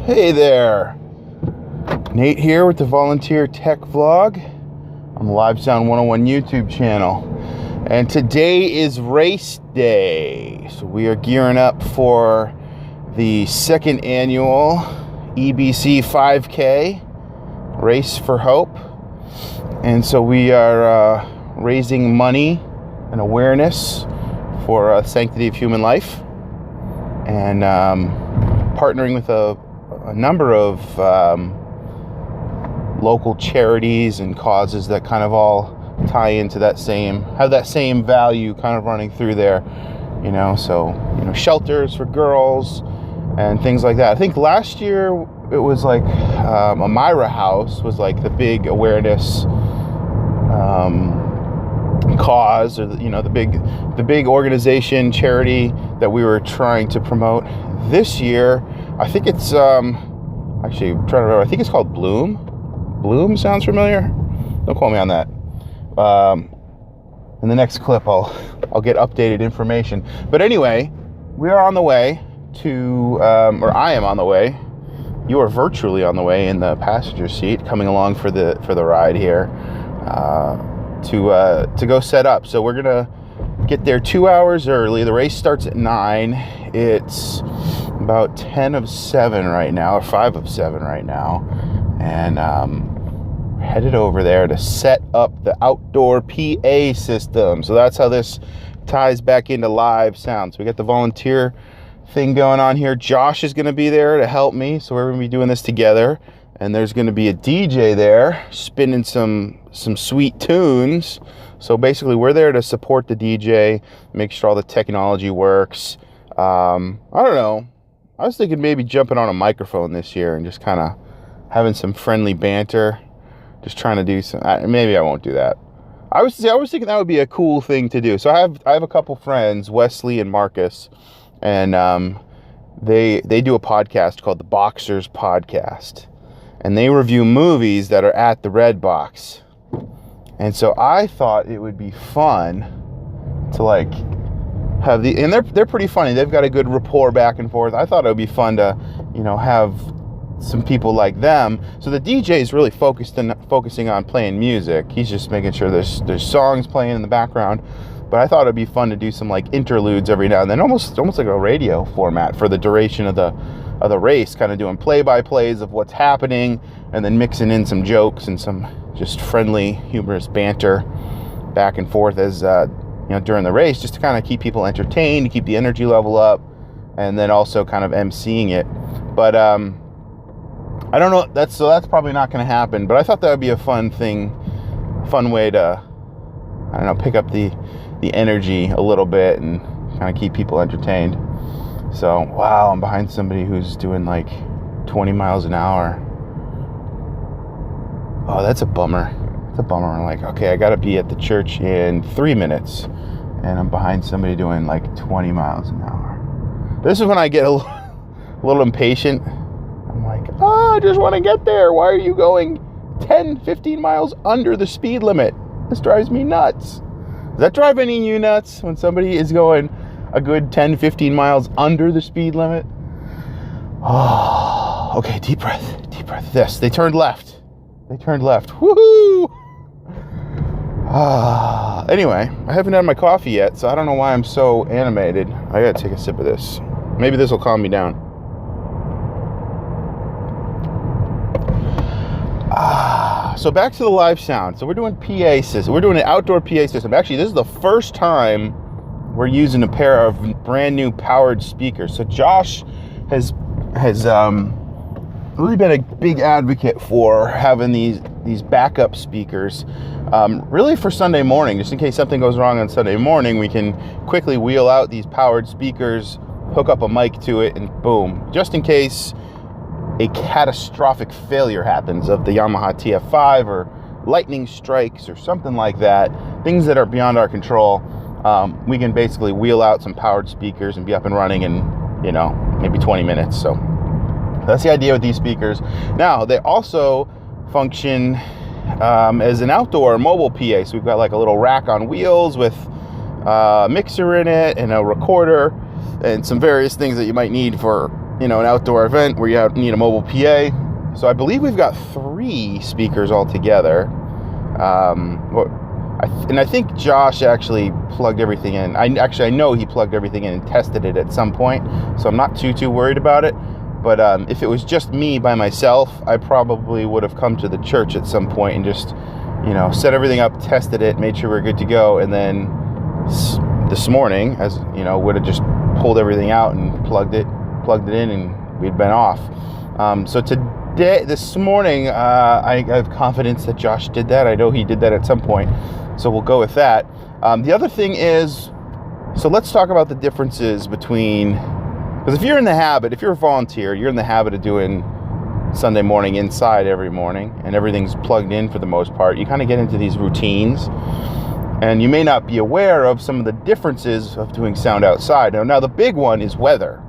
Hey there, Nate here with the Volunteer Tech Vlog on the Live Sound 101 YouTube channel. And today is race day. So we are gearing up for the second annual EBC 5K, Race for Hope. And so we are raising money and awareness for sanctity of human life, and partnering with a number of local charities and causes that kind of all tie into that have that same value kind of running through there, so shelters for girls and things like that. I think last year it was like a Myra House was like the big awareness cause, or the big organization, charity that we were trying to promote. This year I think it's actually I'm trying to remember, I think it's called Bloom sounds familiar? Don't quote me on that. In the next clip I'll get updated information. But anyway, we are on the way to or I am on the way. You are virtually on the way in the passenger seat, coming along for the ride here to go set up. So we're gonna get there 2 hours early. The race starts at 9. It's about 10 of 7 right now, or 5 of 7 right now, and headed over there to set up the outdoor PA system. So that's how this ties back into live sound. So we got the volunteer thing going on here. Josh is going to be there to help me, so we're going to be doing this together. And there's going to be a DJ there spinning some sweet tunes. So basically we're there to support the DJ, make sure all the technology works. I don't know, I was thinking maybe jumping on a microphone this year and just kind of having some friendly banter, just trying to do some, maybe I won't do that. I was thinking that would be a cool thing to do. So I have a couple friends, Wesley and Marcus, and they do a podcast called the Boxers Podcast, and they review movies that are at the Red Box. And so I thought it would be fun to like have and they're pretty funny. They've got a good rapport back and forth. I thought it would be fun to, have some people like them. So the DJ is really focusing on playing music. He's just making sure there's songs playing in the background. But I thought it'd be fun to do some like interludes every now and then, almost like a radio format for the duration of the race, kind of doing play-by-plays of what's happening, and then mixing in some jokes and some just friendly, humorous banter back and forth as during the race, just to kind of keep people entertained, to keep the energy level up, and then also kind of emceeing it. But I don't know, that's probably not going to happen, but I thought that would be a fun way to, I don't know, pick up the energy a little bit and kind of keep people entertained. So, wow, I'm behind somebody who's doing like 20 miles an hour. Oh, that's a bummer. It's a bummer. I'm like, okay, I got to be at the church in 3 minutes, and I'm behind somebody doing like 20 miles an hour. This is when I get a little impatient. I'm like, I just want to get there. Why are you going 10, 15 miles under the speed limit? This drives me nuts. Does that drive any of you nuts when somebody is going a good 10, 15 miles under the speed limit? Oh, okay, deep breath. This, they turned left. Woohoo! Anyway, I haven't had my coffee yet, so I don't know why I'm so animated. I gotta take a sip of this. Maybe this will calm me down. So back to the live sound. So we're doing PA system. We're doing an outdoor PA system. Actually, this is the first time we're using a pair of brand new powered speakers. So Josh has really been a big advocate for having these backup speakers, really for Sunday morning, just in case something goes wrong on Sunday morning. We can quickly wheel out these powered speakers, hook up a mic to it, and boom, just in case a catastrophic failure happens of the Yamaha TF5 or lightning strikes or something like that, things that are beyond our control. We can basically wheel out some powered speakers and be up and running in, maybe 20 minutes. So that's the idea with these speakers. Now, they also function as an outdoor mobile PA. So we've got like a little rack on wheels with a mixer in it and a recorder and some various things that you might need for an outdoor event where you need a mobile PA. So I believe we've got 3 speakers altogether. And I think Josh actually plugged everything in. I know he plugged everything in and tested it at some point, so I'm not too worried about it. But if it was just me by myself, I probably would have come to the church at some point and just, set everything up, tested it, made sure we're good to go, and then this morning, would have just pulled everything out and plugged it in, and we'd been off. So this morning, I have confidence that Josh did that. I know he did that at some point, so we'll go with that. The other thing is, so let's talk about the differences between, because if you're a volunteer, you're in the habit of doing Sunday morning inside every morning, and everything's plugged in for the most part, you kind of get into these routines, and you may not be aware of some of the differences of doing sound outside. Now the big one is weather.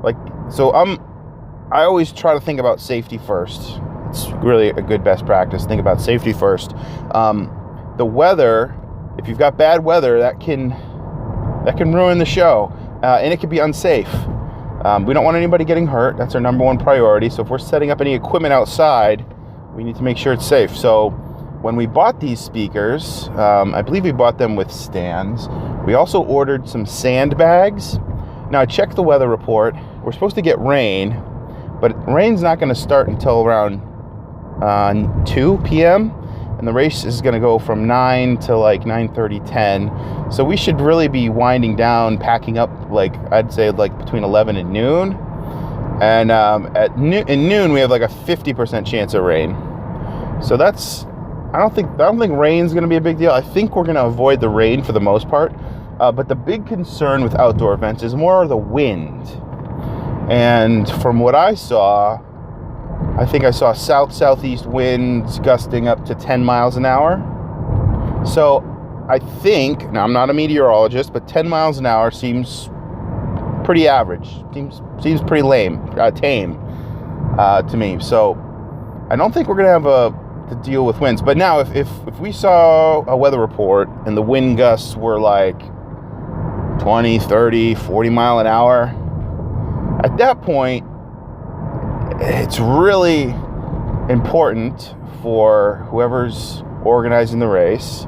I always try to think about safety first. It's really a good best practice. Think about safety first. The weather, if you've got bad weather, that can ruin the show, and it can be unsafe. We don't want anybody getting hurt. That's our number one priority. So if we're setting up any equipment outside, we need to make sure it's safe. So when we bought these speakers, I believe we bought them with stands. We also ordered some sandbags. Now I checked the weather report. We're supposed to get rain, but rain's not going to start until around 2 p.m. And the race is going to go from 9 to like 9:30, 10. So we should really be winding down, packing up, I'd say between 11 and noon. And at noon we have a 50% chance of rain. So I don't think rain's going to be a big deal. I think we're going to avoid the rain for the most part. But the big concern with outdoor events is more the wind. And from what I saw, I think I saw southeast winds gusting up to 10 miles an hour. So I think, now I'm not a meteorologist, but 10 miles an hour seems pretty average. Seems pretty tame to me. So I don't think we're going to have to deal with winds. But now if we saw a weather report and the wind gusts were 20, 30, 40 mile an hour, at that point, it's really important for whoever's organizing the race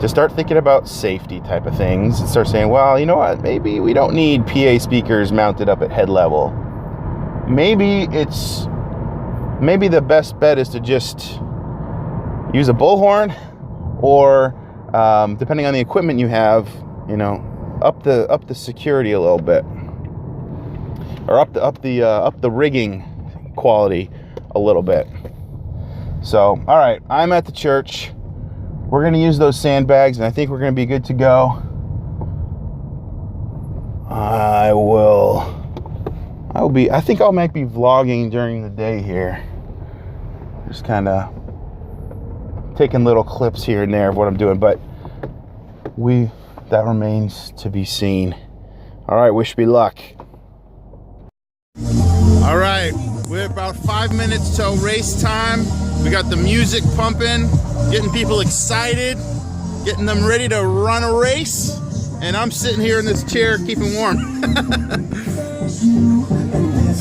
to start thinking about safety type of things and start saying, well, you know what, maybe we don't need PA speakers mounted up at head level. Maybe the best bet is to just use a bullhorn, or depending on the equipment you have, up the security a little bit, or up the rigging quality a little bit. So, all right, I'm at the church. We're going to use those sandbags, and I think we're going to be good to go. I think I might be vlogging during the day here. Just kind of taking little clips here and there of what I'm doing, but that remains to be seen. All right, wish me luck. All right, we're about 5 minutes till race time. We got the music pumping, getting people excited, getting them ready to run a race. And I'm sitting here in this chair keeping warm.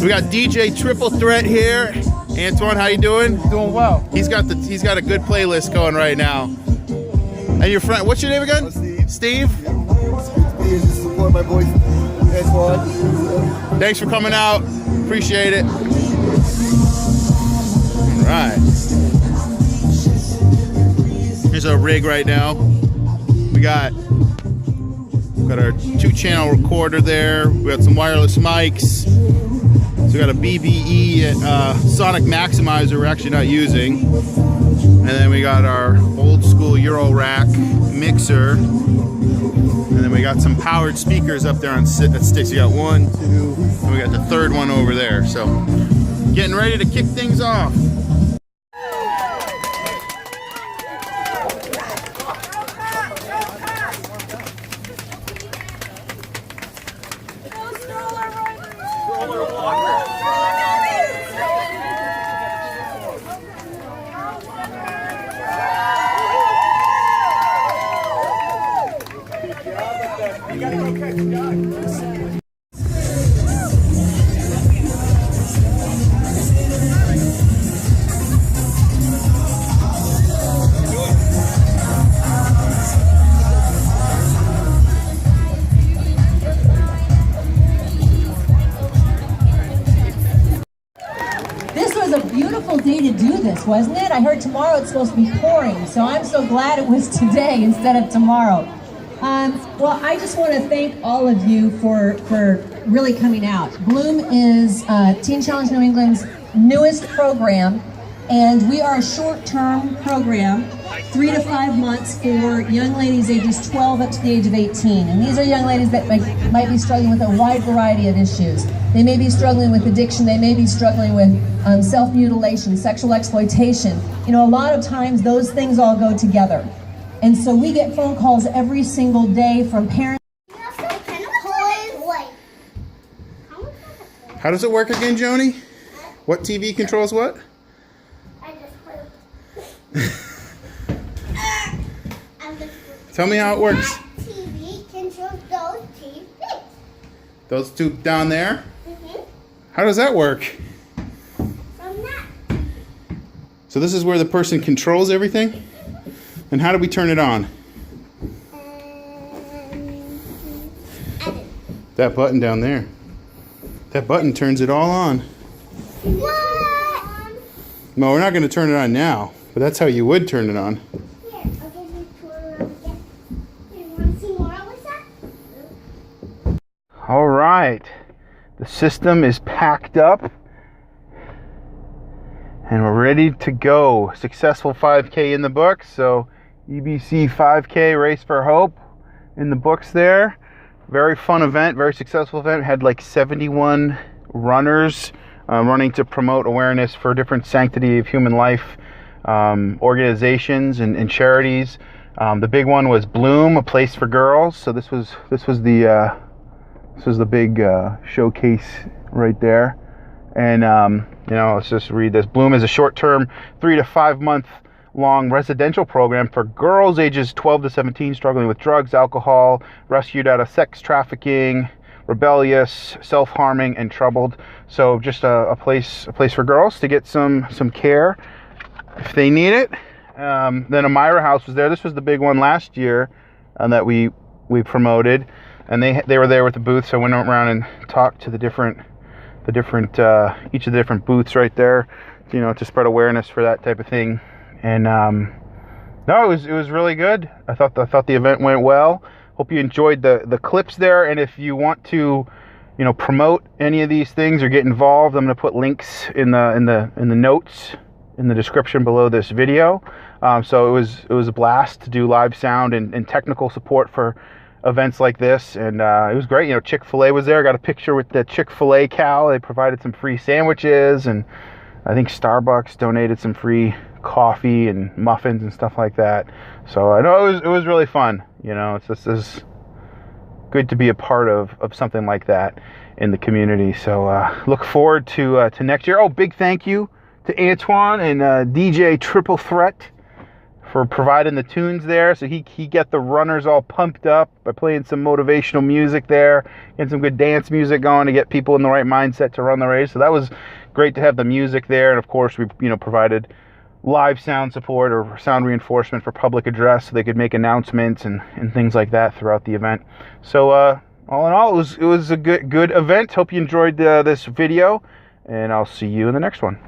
We got DJ Triple Threat here. Antoine, how you doing? Doing well. He's got a good playlist going right now. And your friend, what's your name again? Steve. Steve? Yeah, just support my boys. Antoine. Thanks for coming out. Appreciate it. All right. Here's our rig right now. We got our 2-channel recorder there. We got some wireless mics. So we got a BBE sonic maximizer we're actually not using. And then we got our old school Euro rack mixer. And then we got some powered speakers up there on sticks. We got 1, 2, and we got the third one over there. So getting ready to kick things off. wonderful day to do this, wasn't it? I heard tomorrow it's supposed to be pouring, so I'm so glad it was today instead of tomorrow. Well, I just want to thank all of you for really coming out. Bloom is Teen Challenge New England's newest program, and we are a short-term program, 3 to 5 months for young ladies ages 12 up to the age of 18. And these are young ladies that might be struggling with a wide variety of issues. They may be struggling with addiction, they may be struggling with self-mutilation, sexual exploitation. You know, a lot of times those things all go together. And so we get phone calls every single day from parents. How does it work again, Joni? What TV controls what? Tell me how it works. TV controls those TVs. Those two down there? Mm-hmm. How does that work? From that. So this is where the person controls everything? And how do we turn it on? That button down there. That button turns it all on. What? No, we're not going to turn it on now, but that's how you would turn it on. Here, I'll give you a tour of it. You want to see more with that? All right. The system is packed up. And we're ready to go. Successful 5K in the books. So EBC 5K Race for Hope in the books there. Very fun event, very successful event. Had like 71 runners running to promote awareness for different sanctity of human life organizations and charities. The big one was Bloom, a place for girls. So this was the big showcase right there. And you know, let's just read this. Bloom is a short-term 3 to 5 month long residential program for girls ages 12 to 17 struggling with drugs, alcohol, rescued out of sex trafficking, rebellious, self-harming, and troubled. So just a place for girls to get some care if they need it. Then Amira House was there. This was the big one last year that we promoted, and they were there with the booth. So I went around and talked to each of the different booths right there, you know, to spread awareness for that type of thing. And no, it was really good. I thought the event went well. Hope you enjoyed the clips there. And if you want to, you know, promote any of these things or get involved, I'm going to put links in the notes in the description below this video. So it was a blast to do live sound and technical support for events like this, and it was great. You know, Chick-fil-A was there. Got a picture with the Chick-fil-A cow. They provided some free sandwiches, and I think Starbucks donated some free coffee and muffins and stuff like that. So I know it was really fun. You know, it's just good to be a part of something like that in the community. So look forward to next year. Oh, big thank you to Antoine and DJ Triple Threat for providing the tunes there. So he got the runners all pumped up by playing some motivational music there, and some good dance music going to get people in the right mindset to run the race. So that was great to have the music there. And of course, we provided live sound support or sound reinforcement for public address, so they could make announcements and things like that throughout the event. So all in all, it was a good event. Hope you enjoyed this video, and I'll see you in the next one.